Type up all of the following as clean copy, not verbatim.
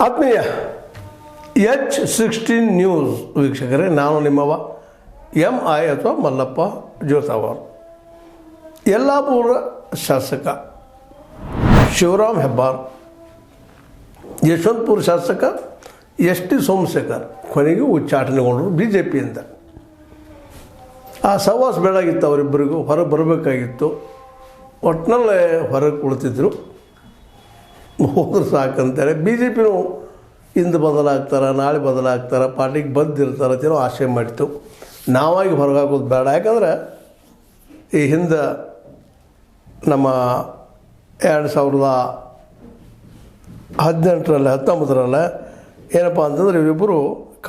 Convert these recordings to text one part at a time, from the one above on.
ಆತ್ಮೀಯ H16 news ವೀಕ್ಷಕರೇ, ನಾನು ನಿಮ್ಮವ MI ಅಥವಾ ಮಲ್ಲಪ್ಪ ಜೋತಾವರ್. ಯಲ್ಲಾಪುರ ಶಾಸಕ ಶಿವರಾಮ್ ಹೆಬ್ಬಾರ್, ಯಶವಂತಪುರ ಶಾಸಕ ST ಸೋಮಶೇಖರ್ ಕೊನೆಗೂ ಉಚ್ಚಾಟನೆಗೊಂಡರು BJPಯಿಂದ. ಆ ಸಹವಾಸ ಬೇಡಾಗಿತ್ತು, ಅವರಿಬ್ಬರಿಗೂ ಹೊರಗೆ ಬರಬೇಕಾಗಿತ್ತು. ಒಟ್ಟಿನಲ್ಲೇ ಹೊರಗೆ ಕುಳಿತಿದ್ರು. ಹೋದ್ರೆ ಸಾಕಂತಾರೆ. BJPನೂ ಇಂದು ಬದಲಾಗ್ತಾರೆ, ನಾಳೆ ಬದಲಾಗ್ತಾರೆ, ಪಾರ್ಟಿಗೆ ಬಂದಿರ್ತಾರೆ ಅಂತೇನೋ ಆಶಯ ಮಾಡಿತ್ತು. ನಾವಾಗಿ ಹೊರಗಾಗೋದು ಬೇಡ. ಯಾಕಂದ್ರೆ ಈ ಹಿಂದೆ ನಮ್ಮ 2018 ಏನಪ್ಪ ಅಂತಂದ್ರೆ ಇವರಿಬ್ಬರು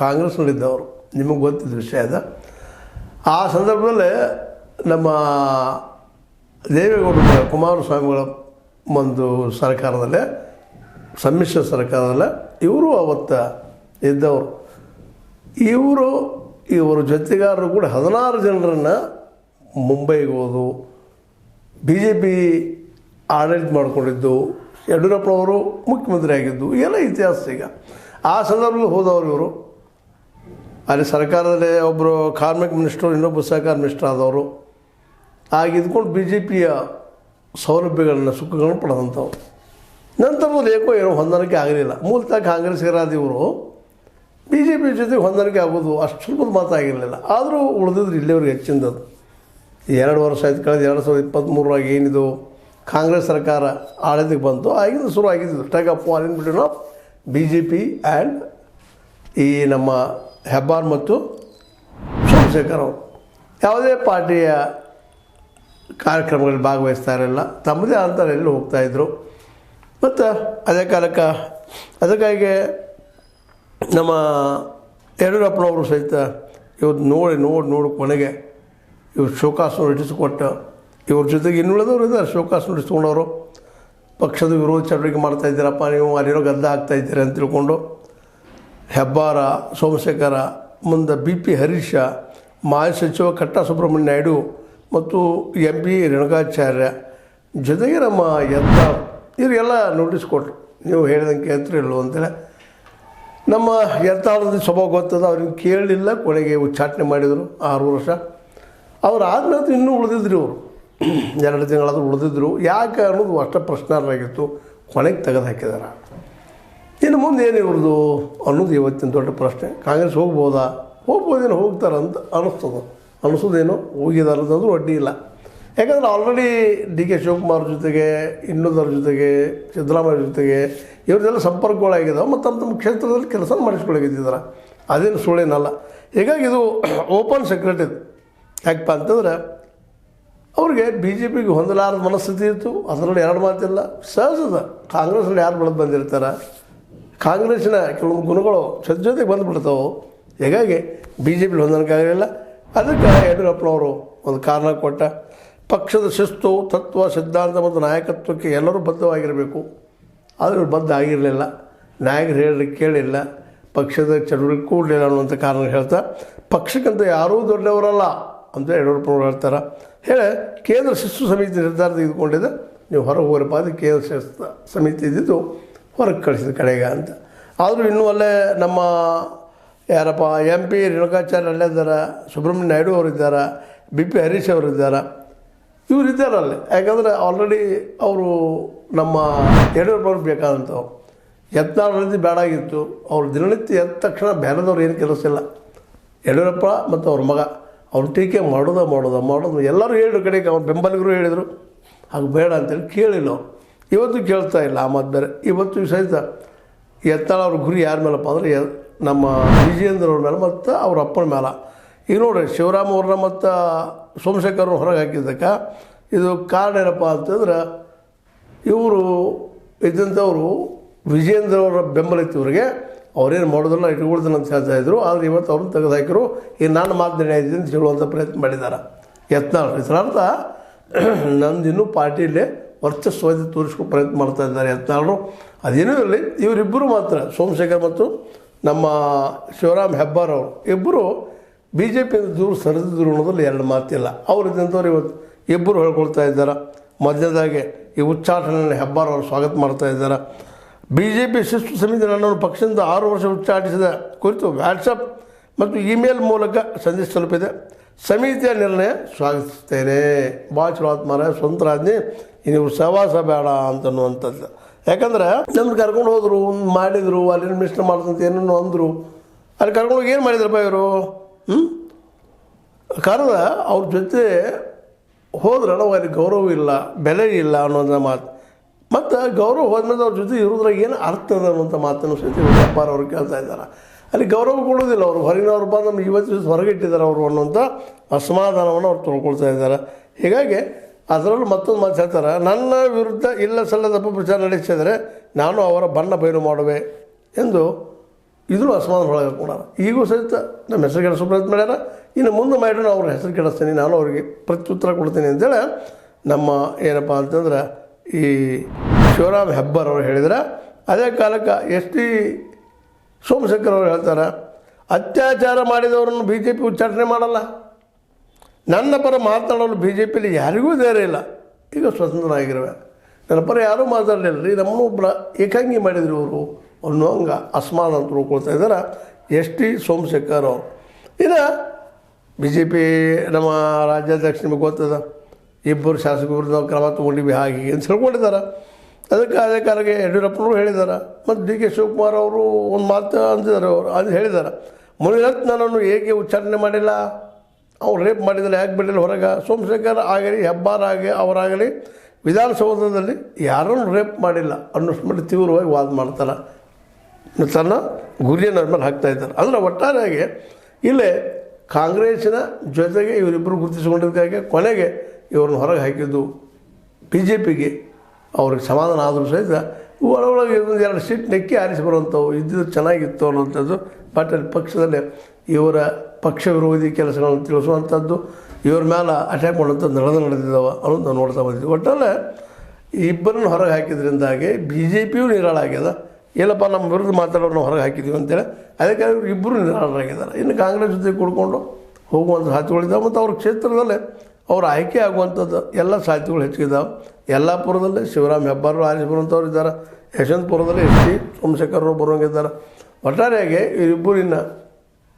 ಕಾಂಗ್ರೆಸ್ನಲ್ಲಿದ್ದವರು, ನಿಮಗೆ ಗೊತ್ತಿದ್ದ ವಿಷಯ ಅದ. ಆ ಸಂದರ್ಭದಲ್ಲಿ ನಮ್ಮ ದೇವೇಗೌಡರ ಕುಮಾರಸ್ವಾಮಿಗಳ ಒಂದು ಸರ್ಕಾರದಲ್ಲೇ, ಸಮ್ಮಿಶ್ರ ಸರ್ಕಾರದಲ್ಲೇ ಇವರು ಅವತ್ತು ಇದ್ದವರು. ಇವರ ಜೊತೆಗಾರರು ಕೂಡ 16 ಜನರನ್ನು ಮುಂಬೈಗೆ ಹೋದು BJP ಆಡಳಿತ ಮಾಡಿಕೊಂಡಿದ್ದು, ಯಡಿಯೂರಪ್ಪನವರು ಮುಖ್ಯಮಂತ್ರಿ ಆಗಿದ್ದು ಎಲ್ಲ ಇತಿಹಾಸ. ಈಗ ಆ ಸಂದರ್ಭದಲ್ಲಿ ಹೋದವರು ಇವರು. ಅಲ್ಲಿ ಸರ್ಕಾರದಲ್ಲೇ ಒಬ್ಬರು ಕಾರ್ಮಿಕ ಮಿನಿಸ್ಟ್ರು, ಇನ್ನೊಬ್ಬರು ಸಹಕಾರ ಮಿನಿಸ್ಟರ್ ಆದವರು. ಆಗಿದ್ಕೊಂಡು BJPಯ ಸೌಲಭ್ಯಗಳನ್ನು, ಸುಖಗಳನ್ನು ಪಡೆದಂಥವ್ರು. ನಂತರದಲ್ಲಿ ಏಕೋ ಏನೋ ಹೊಂದಾಣಿಕೆ ಆಗಲಿಲ್ಲ. ಮೂಲತಃ ಕಾಂಗ್ರೆಸ್ಗರಾದ ಇವರು BJP ಜೊತೆಗೆ ಹೊಂದಾಣಿಕೆ ಆಗೋದು ಅಷ್ಟು ಸುಲಭದ ಮಾತಾಗಿರಲಿಲ್ಲ. ಆದರೂ ಉಳಿದಿದ್ರು ಇಲ್ಲಿವರೆಗೆ ಹೆಚ್ಚಿನದು. 2 ವರ್ಷ ಆಯ್ತು. ಕಳೆದ 2023 ಏನಿದು ಕಾಂಗ್ರೆಸ್ ಸರ್ಕಾರ ಆಡಳಿತಕ್ಕೆ ಬಂತು, ಆಗಿಂದ ಶುರು ಆಗಿದ್ದು take off war in between of BJP and ಈ ನಮ್ಮ ಹೆಬ್ಬಾರ್ ಮತ್ತು ಸೋಮಶೇಖರ್ ಅವರು. ಯಾವುದೇ ಪಾರ್ಟಿಯ ಕಾರ್ಯಕ್ರಮಗಳಲ್ಲಿ ಭಾಗವಹಿಸ್ತಾ ಇರಲಿಲ್ಲ, ತಮ್ಮದೇ ಅಂತರ ಎಲ್ಲಿ ಹೋಗ್ತಾಯಿದ್ರು. ಮತ್ತು ಅದೇ ಕಾಲಕ್ಕೆ ಅದಕ್ಕಾಗಿ ನಮ್ಮ ಯಡಿಯೂರಪ್ಪನವರು ಸಹಿತ ಇವತ್ತು ನೋಡಿ ಕೊನೆಗೆ ಇವ್ರು ಶೋಕಾಸ್ ನೋಟಿಸ್ ಕೊಟ್ಟು, ಇವ್ರ ಜೊತೆಗೆ ಇನ್ನುಳಿದವರು ಇದ್ದಾರೆ ಶೋಕಾಸ್ ನೋಟಿಸ್ ತೊಗೊಂಡವರು. ಪಕ್ಷದ ವಿರೋಧ ಚಟುವಟಿಕೆ ಮಾಡ್ತಾಯಿದ್ದೀರಪ್ಪ ನೀವು, ಅಲ್ಲಿರೋ ಗದ್ದ ಆಗ್ತಾಯಿದ್ದೀರಿ ಅಂತ ತಿಳ್ಕೊಂಡು ಹೆಬ್ಬಾರ, ಸೋಮಶೇಖರ, ಮುಂದೆ BP ಹರೀಶ, ಮಾಜಿ ಸಚಿವ ಕಟ್ಟಾ ಸುಬ್ರಹ್ಮಣ್ಯ ನಾಯ್ಡು ಮತ್ತು MP ರೇಣುಕಾಚಾರ್ಯ ಜೊತೆಗೆ ನಮ್ಮ ಯತ್ನಾಳ್ ಇವರಿಗೆಲ್ಲ ನೋಟಿಸ್ ಕೊಟ್ಟರು. ನೀವು ಹೇಳಿದಂಗೆ ಕೇಳ್ತೀರಿ ಇಲ್ಲೋ ಅಂತೇಳಿ. ನಮ್ಮ ಯತ್ನಾಳದ ಸ್ವಭಾವ ಗೊತ್ತದ, ಅವ್ರಿಗೆ ಕೇಳಲಿಲ್ಲ. ಕೊನೆಗೆ ಉಚ್ಚಾಟನೆ ಮಾಡಿದರು 6 ವರ್ಷ. ಅವ್ರು ಆದ್ಮೇಲೆ ಇನ್ನೂ ಉಳಿದಿದ್ರು, ಇವರು 2 ತಿಂಗಳಾದರೂ ಉಳಿದಿದ್ರು. ಯಾಕೆ ಅನ್ನೋದು ಅಷ್ಟೇ ಪ್ರಶ್ನಾರ್ಹವಾಗಿತ್ತು. ಕೊನೆಗೆ ತೆಗೆದು ಹಾಕಿದಾರೆ. ಇನ್ನು ಮುಂದೆ ಏನು ಇವ್ರದ್ದು ಅನ್ನೋದು ಇವತ್ತಿನ ದೊಡ್ಡ ಪ್ರಶ್ನೆ. ಕಾಂಗ್ರೆಸ್ ಹೋಗ್ಬೋದೇನೋ ಹೋಗ್ತಾರಂತ ಅನ್ನಿಸೋದೇನೋ ಹೋಗಿದಾರಂತಂದ್ರೂ ಅಡ್ಡಿ ಇಲ್ಲ. ಯಾಕಂದರೆ ಆಲ್ರೆಡಿ DK ಶಿವಕುಮಾರ್ ಜೊತೆಗೆ, ಇನ್ನೊಂದರ ಜೊತೆಗೆ, ಸಿದ್ದರಾಮಯ್ಯ ಜೊತೆಗೆ ಇವ್ರದ್ದೆಲ್ಲ ಸಂಪರ್ಕಗಳಾಗಿದ್ದಾವೆ. ಮತ್ತು ತಮ್ಮ ಕ್ಷೇತ್ರದಲ್ಲಿ ಕೆಲಸ ಮಾಡಿಸ್ಕೊಳ್ಳಾಗಿದ್ದಾರೆ. ಅದೇನು ಸುಳ್ಳೇನಲ್ಲ. ಹೀಗಾಗಿ ಇದು ಓಪನ್ ಸೀಕ್ರೆಟ್ ಇದು. ಯಾಕಪ್ಪ ಅಂತಂದ್ರೆ ಅವ್ರಿಗೆ BJPಗೆ ಹೊಂದಲಾರದ ಮನಸ್ಥಿತಿ ಇತ್ತು. ಅದರಲ್ಲಿ 2 ಮಾತಿಲ್ಲ. ಸಹಜದ, ಕಾಂಗ್ರೆಸ್ನಲ್ಲಿ ಯಾರು ಬೆಳೆದು ಬಂದಿರ್ತಾರೆ, ಕಾಂಗ್ರೆಸ್ಸಿನ ಕೆಲವೊಂದು ಗುಣಗಳು ಜೊತೆಗೆ ಬಂದುಬಿಡ್ತಾವೆ. ಹೀಗಾಗಿ BJP ಹೊಂದಾಣಿಕೆ ಆಗಲಿಲ್ಲ. ಅದಕ್ಕೆ ಯಡಿಯೂರಪ್ಪನವರು ಒಂದು ಕಾರಣ ಕೊಟ್ಟ, ಪಕ್ಷದ ಶಿಸ್ತು, ತತ್ವ, ಸಿದ್ಧಾಂತ ಮತ್ತು ನಾಯಕತ್ವಕ್ಕೆ ಎಲ್ಲರೂ ಬದ್ಧವಾಗಿರಬೇಕು. ಆದರೆ ಇವರು ಬದ್ಧ ಆಗಿರಲಿಲ್ಲ. ನಾಯಕರು ಹೇಳಿದ್ರೆ ಕೇಳಿಲ್ಲ, ಪಕ್ಷದ ಚಟುವಟಿಕೆ ಕೂಡಲಿಲ್ಲ ಅನ್ನುವಂಥ ಕಾರಣ ಹೇಳ್ತಾ, ಪಕ್ಷಕ್ಕಂತ ಯಾರೂ ದೊಡ್ಡವರಲ್ಲ ಅಂತ ಯಡಿಯೂರಪ್ಪನವ್ರು ಹೇಳ್ತಾರೆ. ಹೇಳಿ ಕೇಂದ್ರ ಶಿಸ್ತು ಸಮಿತಿ ನಿರ್ಧಾರ ತೆಗೆದುಕೊಂಡಿದೆ, ನೀವು ಹೊರಗೆ ಹೋಗ್ರಪ್ಪ. ಅದು ಕೇಂದ್ರ ಶಿಸ್ತು ಸಮಿತಿ ಇದ್ದಿದ್ದು ಹೊರಗೆ ಕಳಿಸಿದ ಕಡೆಗೆ ಅಂತ. ಆದರೂ ಇನ್ನೂ ಅಲ್ಲೇ ನಮ್ಮ ಯಾರಪ್ಪ MP ರೇಣುಕಾಚಾರ್ಯ ಅಲ್ಲೇ ಇದ್ದಾರೆ, ಸುಬ್ರಹ್ಮಣ್ಯ ನಾಯ್ಡು ಅವರಿದ್ದಾರೆ, BP ಹರೀಶ್ ಅವರಿದ್ದಾರೆ, ಇವರಿದ್ದಾರಲ್ಲೇ. ಯಾಕಂದರೆ ಆಲ್ರೆಡಿ ಅವರು ನಮ್ಮ ಯಡಿಯೂರಪ್ಪವ್ರಿಗೆ ಬೇಕಾದಂಥವು. ಯತ್ನಾಳ್ ಬೇಡಾಗಿತ್ತು. ಅವ್ರು ದಿನನಿತ್ಯ ಎದ್ದ ತಕ್ಷಣ ಬೇರೆದವ್ರು ಏನು ಕೆಲಸ ಇಲ್ಲ. ಯಡಿಯೂರಪ್ಪ ಮತ್ತು ಅವ್ರ ಮಗ ಅವ್ರು ಟೀಕೆ ಮಾಡೋದು ಎಲ್ಲರೂ ಹೇಳಿದ್ರು. ಕಡೆಗೆ ಅವ್ರ ಬೆಂಬಲಿಗರು ಹೇಳಿದರು ಹಾಗೆ ಬೇಡ ಅಂತೇಳಿ ಕೇಳಿಲ್ಲ ಅವ್ರು. ಇವತ್ತು ಕೇಳ್ತಾ ಇಲ್ಲ. ಆ ಮಾತು ಬೇರೆ. ಇವತ್ತು ಸಹಿತ ಯತ್ನಾಳ್ ಅವ್ರ ಗುರಿ ಯಾರ ಮೇಲಪ್ಪ ಅಂದರೆ ನಮ್ಮ ವಿಜಯೇಂದ್ರ ಅವ್ರ ಮೇಲೆ ಮತ್ತು ಅವ್ರ ಅಪ್ಪನ ಮೇಲೆ. ಈಗ ನೋಡಿರಿ, ಶಿವರಾಮ್ ಅವ್ರನ್ನ ಮತ್ತು ಸೋಮಶೇಖರ್ ಹೊರಗೆ ಹಾಕಿದ್ದಕ್ಕೆ ಇದು ಕಾರಣ ಏನಪ್ಪ ಅಂತಂದ್ರೆ, ಇವರು ಇದ್ದಂಥವರು ವಿಜಯೇಂದ್ರ ಅವರ ಬೆಂಬಲ ಇತ್ತು ಇವರಿಗೆ. ಅವ್ರೇನು ಮಾಡೋದಿಲ್ಲ, ಇಟ್ಕೊಳ್ತಾನೆ ಅಂತ ಹೇಳ್ತಾಯಿದ್ರು. ಆದರೆ ಇವತ್ತು ಅವ್ರನ್ನ ತೆಗೆದು ಹಾಕಿರು. ಈಗ ನಾನು ಮಾತನಾಡಿ ಇದ್ದೀನಿ ಅಂತ ಹೇಳುವಂಥ ಪ್ರಯತ್ನ ಮಾಡಿದ್ದಾರೆ ಯತ್ನಾಳ್. ಇದರರ್ಥ ನಂದಿನ್ನೂ ಪಾರ್ಟಿಯಲ್ಲೇ ವರ್ಚಸ್ವತೆ ತೋರಿಸ್ಕೊಂಡು ಪ್ರಯತ್ನ ಮಾಡ್ತಾ ಇದ್ದಾರೆ ಯತ್ನಾಳರು. ಅದೇನೂ ಇರಲಿ, ಇವರಿಬ್ಬರು ಮಾತ್ರ, ಸೋಮಶೇಖರ್ ಮತ್ತು ನಮ್ಮ ಶಿವರಾಮ್ ಹೆಬ್ಬಾರ್ ಅವರು ಇಬ್ಬರು BJPಯಿಂದ ದೂರ ಸರಿದಿದ್ರು ಅನ್ನೋದ್ರಲ್ಲಿ 2 ಮಾತಿಲ್ಲ. ಅವರಿದ್ದಂಥವ್ರು ಇವತ್ತು ಇಬ್ಬರು ಹೇಳ್ಕೊಳ್ತಾ ಇದ್ದಾರೆ. ಮೊದಲನೇದಾಗಿ ಈ ಉಚ್ಚಾಟನೆಯನ್ನು ಹೆಬ್ಬಾರ್ ಅವರು ಸ್ವಾಗತ ಮಾಡ್ತಾ ಇದ್ದಾರೆ. BJP ಶಿಸ್ತು ಸಮಿತಿ ನನ್ನನ್ನು ಪಕ್ಷದಿಂದ 6 ವರ್ಷ ಉಚ್ಚಾಟಿಸಿದ ಕುರಿತು ವ್ಯಾಟ್ಸಪ್ ಮತ್ತು ಇಮೇಲ್ ಮೂಲಕ ಸಂದೇಶ ತಲುಪಿದೆ. ಸಮಿತಿಯ ನಿರ್ಣಯ ಸ್ವಾಗತಿಸ್ತೇನೆ. ಭಾಳ ಚಲೋ ಆತ್ ಮಾರ, ಸ್ವಂತ ರಾಜ್ಞೆ ನೀವು ಸಹವಾಸ ಬೇಡ ಅಂತನ್ನುವಂಥದ್ದು. ಯಾಕಂದ್ರೆ ನಮ್ಗೆ ಕರ್ಕೊಂಡು ಹೋದರು, ಮಾಡಿದರು, ಅಲ್ಲಿ ಮಿನಿಸ್ಟರ್ ಮಾಡ್ತಂತ ಏನೇನೋ ಅಂದರು. ಅಲ್ಲಿ ಕರ್ಕೊಂಡೋಗಿ ಏನು ಮಾಡಿದ್ರಪ್ಪ ಇವರು? ಕರೆದ ಅವ್ರ ಜೊತೆ ಹೋದ್ರೆ ನಾವು ಅಲ್ಲಿ ಗೌರವ ಇಲ್ಲ, ಬೆಲೆ ಇಲ್ಲ ಅನ್ನೋಂಥ ಮಾತು. ಮತ್ತು ಗೌರವ ಹೋದ್ಮೇಲೆ ಅವ್ರ ಜೊತೆ ಇರೋದ್ರಾಗ ಏನು ಅರ್ಥ ಅದ ಅನ್ನೋಂಥ ಮಾತನ್ನು ಸಹಿತ ಯಡಿಯೂರಪ್ಪರ ಅವ್ರು ಕೇಳ್ತಾ ಇದ್ದಾರೆ. ಅಲ್ಲಿ ಗೌರವ ಕೊಡೋದಿಲ್ಲ ಅವರು, ಹೊರಗಿನವ್ರು ಬಂದು ನಮ್ಗೆ ಇವತ್ತು ಹೊರಗಿಟ್ಟಿದ್ದಾರೆ ಅವರು ಅನ್ನೋಂಥ ಅಸಮಾಧಾನವನ್ನು ಅವ್ರು ತೊಳ್ಕೊಳ್ತಾ ಇದ್ದಾರೆ. ಹೀಗಾಗಿ ಅದರಲ್ಲೂ ಮತ್ತೊಂದು ಮಾತು ಹೇಳ್ತಾರೆ, ನನ್ನ ವಿರುದ್ಧ ಇಲ್ಲ ಸಲ್ಲದ ಅಪಪ್ರಚಾರ ನಡೆಸಿದರೆ ನಾನು ಅವರ ಬಣ್ಣ ಬಯಲು ಮಾಡುವೆ ಎಂದು ಇದೂ ಅಸಮಾಧಾನ ಒಳಗೆ ಹಾಕೊಂಡಾರ. ಈಗೂ ಸಹಿತ ನಮ್ಮ ಹೆಸರು ಕೆಡಿಸೋ ಪ್ರಯತ್ನ ಮಾಡ್ಯಾರ. ಇನ್ನು ಮುಂದೆ ಮಾಡಿದ್ರೆ ಅವ್ರ ಹೆಸರು ಕೆಡಿಸ್ತೀನಿ, ನಾನು ಅವರಿಗೆ ಪ್ರತ್ಯುತ್ತರ ಕೊಡ್ತೀನಿ ಅಂತೇಳಿ ನಮ್ಮ ಏನಪ್ಪ ಅಂತಂದ್ರೆ ಈ ಶಿವರಾಮ್ ಹೆಬ್ಬಾರ್ ಅವರು ಹೇಳಿದ್ರೆ. ಅದೇ ಕಾಲಕ್ಕೆ ST ಸೋಮಶೇಖರ್ ಅವರು ಹೇಳ್ತಾರೆ, ಅತ್ಯಾಚಾರ ಮಾಡಿದವರನ್ನು BJP ಉಚ್ಚಾಟನೆ ಮಾಡಲ್ಲ. ನನ್ನ ಪರ ಮಾತನಾಡಲು BJPಯಲ್ಲಿ ಯಾರಿಗೂ ಧೈರ್ಯ ಇಲ್ಲ. ಈಗ ಸ್ವತಂತ್ರ ಆಗಿರುವೆ, ನನ್ನ ಪರ ಯಾರೂ ಮಾತಾಡಲಿಲ್ಲ ರೀ, ನಮ್ಮನ್ನು ಒಬ್ಬರ ಏಕಾಂಗಿ ಮಾಡಿದ್ರು ಇವರು ಅನ್ನೋ ಹಂಗೆ ಅಸಮಾಧಾನ ಅಂತ ತಿಳ್ಕೊಳ್ತಾ ಇದ್ದಾರೆ ST ಸೋಮಶೇಖರ್ ಅವರು. ಇನ್ನು BJP ನಮ್ಮ ರಾಜ್ಯಾಧ್ಯಕ್ಷ ನಿಮಗೆ ಗೊತ್ತದ, ಇಬ್ಬರು ಶಾಸಕರ ವಿರುದ್ಧ ಕ್ರಮ ತೊಗೊಂಡಿವಿ ಹಾಗೆ ಅಂತ ಹೇಳ್ಕೊಂಡಿದ್ದಾರೆ. ಅದಕ್ಕೆ ಅದೇ ಕಾಲಕ್ಕೆ ಯಡಿಯೂರಪ್ಪನವರು ಹೇಳಿದ್ದಾರೆ. ಮತ್ತು DK ಶಿವಕುಮಾರ್ ಅವರು ಒಂದು ಮಾತು ಅಂತಿದ್ದಾರೆ, ಅವರು ಅದು ಹೇಳಿದ್ದಾರೆ, ಮುನಿರತ್ನ ನನ್ನನ್ನು ಏಕೆ ಉಚ್ಚಾರಣೆ ಮಾಡಿಲ್ಲ, ಅವ್ರು ರೇಪ್ ಮಾಡಿದರೆ ಯಾಕೆ ಬಿಡಲಿಲ್ಲ ಹೊರಗೆ. ಸೋಮಶೇಖರ್ ಆಗಲಿ, ಹೆಬ್ಬಾರ್ ಅವರಾಗಲಿ ವಿಧಾನಸೌಧದಲ್ಲಿ ಯಾರನ್ನು ರೇಪ್ ಮಾಡಿಲ್ಲ ಅನ್ನೋಷ್ಟು ಮಟ್ಟ ತೀವ್ರವಾಗಿ ವಾದ ಮಾಡ್ತಾರೆ, ತನ್ನ ಗುರಿಯನ್ನು ಅವ್ರ ಮೇಲೆ ಹಾಕ್ತಾಯಿದ್ದಾರೆ. ಅಂದರೆ ಒಟ್ಟಾರೆಯಾಗಿ ಇಲ್ಲೇ ಕಾಂಗ್ರೆಸ್ಸಿನ ಜೊತೆಗೆ ಇವರಿಬ್ಬರು ಗುರುತಿಸಿಕೊಂಡಿದ್ದಕ್ಕಾಗಿ ಕೊನೆಗೆ ಇವ್ರನ್ನ ಹೊರಗೆ ಹಾಕಿದ್ದು BJPಗೆ ಅವ್ರಿಗೆ ಸಮಾಧಾನ ಆದರೂ ಸಹಿತ ಒಳಗೆ ಒಂದು 2 ಸೀಟ್ ನೆಕ್ಕಿ ಆರಿಸಿ ಬರುವಂಥವು ಇದ್ದಿದ್ದು ಚೆನ್ನಾಗಿತ್ತು ಅನ್ನೋಂಥದ್ದು. ಬಟ್ ಅಲ್ಲಿ ಪಕ್ಷದಲ್ಲಿ ಇವರ ಪಕ್ಷ ವಿರೋಧಿ ಕೆಲಸಗಳನ್ನು ತಿಳಿಸುವಂಥದ್ದು, ಇವ್ರ ಮೇಲೆ ಅಟ್ಯಾಕ್ ಮಾಡುವಂಥದ್ದು ನಡೆದಿದ್ದಾವೆ ಅನ್ನೋದು ನಾವು ನೋಡ್ತಾ ಬಂದಿದ್ವಿ. ಒಟ್ಟಲ್ಲೇ ಇಬ್ಬರನ್ನು ಹೊರಗೆ ಹಾಕಿದ್ರಿಂದಾಗಿ BJPಯೂ ನಿರಾಳಾಗ್ಯದ. ಏನಪ್ಪ ನಮ್ಮ ವಿರುದ್ಧ ಮಾತಾಡೋರನ್ನ ಹೊರಗೆ ಹಾಕಿದ್ದೀವಿ ಅಂತೇಳಿ ಅದಕ್ಕೆ ಇವರು ಇಬ್ಬರು ನಿರಾಳರಾಗಿದ್ದಾರೆ. ಇನ್ನು ಕಾಂಗ್ರೆಸ್ ಜೊತೆ ಕೂಡ್ಕೊಂಡು ಹೋಗುವಂಥ ಸಾಧ್ಯತೆಗಳಿದ್ದಾವೆ. ಮತ್ತು ಅವ್ರ ಕ್ಷೇತ್ರದಲ್ಲೇ ಅವ್ರು ಆಯ್ಕೆ ಆಗುವಂಥದ್ದು ಎಲ್ಲ ಸಾಧ್ಯತೆಗಳು ಹೆಚ್ಚಿದ್ದಾವೆ. ಯಲ್ಲಾಪುರದಲ್ಲಿ ಶಿವರಾಮ್ ಹೆಬ್ಬಾರರು ಆರಿಸಿ ಬರುವಂಥವ್ರು ಇದ್ದಾರೆ, ಯಶವಂತಪುರದಲ್ಲಿ ST ಸೋಮಶೇಖರರು ಬರುವಂಗಿದ್ದಾರೆ. ಒಟ್ಟಾರೆಯಾಗಿ ಇವರಿಬ್ಬರು ಇನ್ನು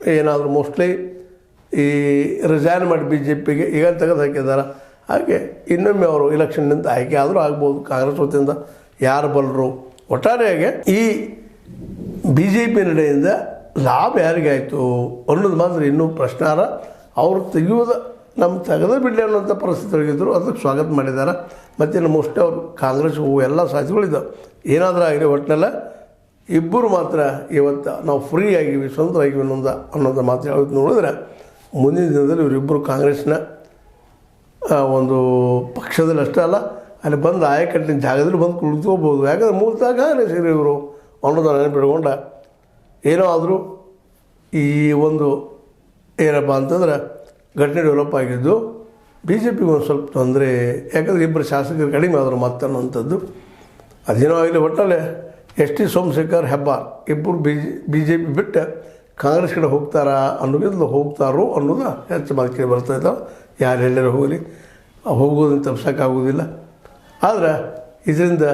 ಏನಾದರೂ ಮೋಸ್ಟ್ಲಿ ಈ ರಿಸೈನ್ ಮಾಡಿ BJPಗೆ ಈಗ ತೆಗೆದು ಹಾಕಿದ್ದಾರೆ. ಹಾಗೆ ಇನ್ನೊಮ್ಮೆ ಅವರು ಇಲೆಕ್ಷನ್ನಿಂದ ಆಯ್ಕೆ ಆದರೂ ಆಗ್ಬೋದು ಕಾಂಗ್ರೆಸ್ ವತಿಯಿಂದ, ಯಾರು ಬಲ್ಲರು. ಒಟ್ಟಾರೆಯಾಗಿ ಈ BJP ನಡೆಯಿಂದ ಲಾಭ ಯಾರಿಗಾಯಿತು ಅನ್ನೋದು ಮಾತ್ರ ಇನ್ನೂ ಪ್ರಶ್ನಾರ. ಅವರು ತೆಗೆಯೋದು ನಮ್ಮ ತೆಗೆದೇ ಬಿಡಲಿ ಅನ್ನೋಂಥ ಪರಿಸ್ಥಿತಿ ಒಳಗಿದ್ರು, ಅದಕ್ಕೆ ಸ್ವಾಗತ ಮಾಡಿದ್ದಾರೆ. ಮತ್ತು ಇನ್ನು ಮೋಸ್ಟ್ಲಿ ಅವರು ಕಾಂಗ್ರೆಸ್ ಹೋಗುವ ಎಲ್ಲ ಸಾಧ್ಯತೆಗಳಿದ್ದಾವೆ. ಏನಾದರೂ ಆಗಲಿ ಒಟ್ಟಿನೆಲ್ಲ ಇಬ್ಬರು ಮಾತ್ರ ಇವತ್ತು ನಾವು ಫ್ರೀ ಆಗಿವಿ, ಸ್ವಂತವಾಗಿವಿ ಅನ್ನೋದು ಮಾತು ಹೇಳೋದು ನೋಡಿದ್ರೆ ಮುಂದಿನ ದಿನದಲ್ಲಿ ಇವರಿಬ್ಬರು ಕಾಂಗ್ರೆಸ್ನ ಒಂದು ಪಕ್ಷದಲ್ಲಿ ಅಷ್ಟೇ ಅಲ್ಲ, ಅಲ್ಲಿ ಬಂದು ಆಯಕಟ್ಟಿನ ಜಾಗದಲ್ಲಿ ಬಂದು ಕುಳಿತುಕೋಬೋದು. ಯಾಕಂದರೆ ಮೂಲತಃ ಕಾಂಗ್ರೆಸ್ ಇವರು ಅನ್ನೋದನ್ನು ನೆನಪಿಟ್ಕೊಂಡ ಏನೋ ಆದರೂ ಈ ಒಂದು ಏನಪ್ಪ ಅಂತಂದ್ರೆ ಘಟನೆ ಡೆವಲಪ್ ಆಗಿದ್ದು BJPಗೆ ಒಂದು ಸ್ವಲ್ಪ ತೊಂದರೆ. ಯಾಕಂದರೆ ಇಬ್ಬರು ಶಾಸಕರು ಕಡಿಮೆ ಆದರು ಅನ್ನೋಂಥದ್ದು. ಅದೇನೋ ಆಗಲಿ ಒಟ್ಟಲ್ಲೇ ST ಸೋಮಶೇಖರ್ ಹೆಬ್ಬಾರ್ ಇಬ್ಬರು BJP ಬಿಟ್ಟು ಕಾಂಗ್ರೆಸ್ ಕಡೆ ಹೋಗ್ತಾರಾ ಅನ್ನೋದು ಹೋಗ್ತಾರೋ ಅನ್ನೋದು ಹೆಚ್ಚು ಮಾಹಿತಿ ಬರ್ತಾಯಿದ್ದಾವೆ. ಯಾರು ಎಲ್ಲರೂ ಹೋಗಲಿ ಹೋಗೋದನ್ನು ತಪ್ಸೋಕ್ಕಾಗೋದಿಲ್ಲ. ಆದರೆ ಇದರಿಂದ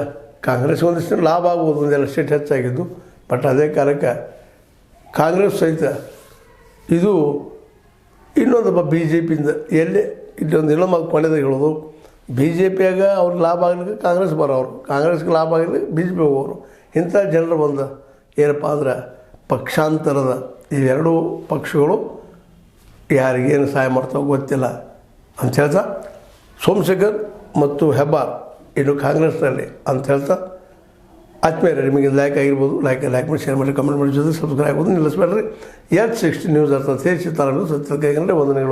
ಕಾಂಗ್ರೆಸ್ ಒಂದಿಷ್ಟು ಲಾಭ ಆಗ್ಬೋದು, ಒಂದೆಲ್ಲ ಸೀಟ್ ಹೆಚ್ಚಾಗಿದ್ದು. ಬಟ್ ಅದೇ ಕಾಲಕ್ಕೆ ಕಾಂಗ್ರೆಸ್ ಸಹಿತ ಇದು ಇನ್ನೊಂದು BJPಯಿಂದ ಎಲ್ಲಿ ಇಲ್ಲೊಂದು ಇನ್ನೊಂದು ಕೊನೆದಾಗ ಹೇಳೋದು, BJPಯಾಗ ಅವ್ರಿಗೆ ಲಾಭ ಆಗಲಿಕ್ಕೆ ಕಾಂಗ್ರೆಸ್ ಬರೋರು, ಕಾಂಗ್ರೆಸ್ಗೆ ಲಾಭ ಆಗಲಿಕ್ಕೆ BJP ಹೋಗೋರು. ಇಂಥ ಜನರು ಬಂದು ಏನಪ್ಪ ಅಂದ್ರೆ ಪಕ್ಷಾಂತರದ ಇವೆರಡೂ ಪಕ್ಷಗಳು ಯಾರಿಗೇನು ಸಹಾಯ ಮಾಡ್ತಾವೆ ಗೊತ್ತಿಲ್ಲ ಅಂತ ಹೇಳ್ತಾ, ಸೋಮಶೇಖರ್ ಮತ್ತು ಹೆಬ್ಬಾರ್ ಇನ್ನು ಕಾಂಗ್ರೆಸ್ನಲ್ಲಿ ಅಂತ ಹೇಳ್ತಾ, ಆತ್ಮೀಯರೇ ನಿಮಗೆ ಲೈಕ್ ಆಗಿರ್ಬೋದು, ಲೈಕ್ ಮಾಡಿ, ಶೇರ್ ಮಾಡಿ, ಕಮೆಂಟ್ ಮಾಡಿ, ಜೊತೆ ಸಬ್ಸ್ಕ್ರೈಬ್ ಆಗೋದು ನಿಲ್ಲಿಸ್ಬೇಡ್ರಿ. H60 ನ್ಯೂಸ್ ಅರ್ಥ ಸೇರಿಸಿ ತಾರಲು ಸತ್ಯದ ಕೈಗಂಡೆ ವಂದನೆಗಳು.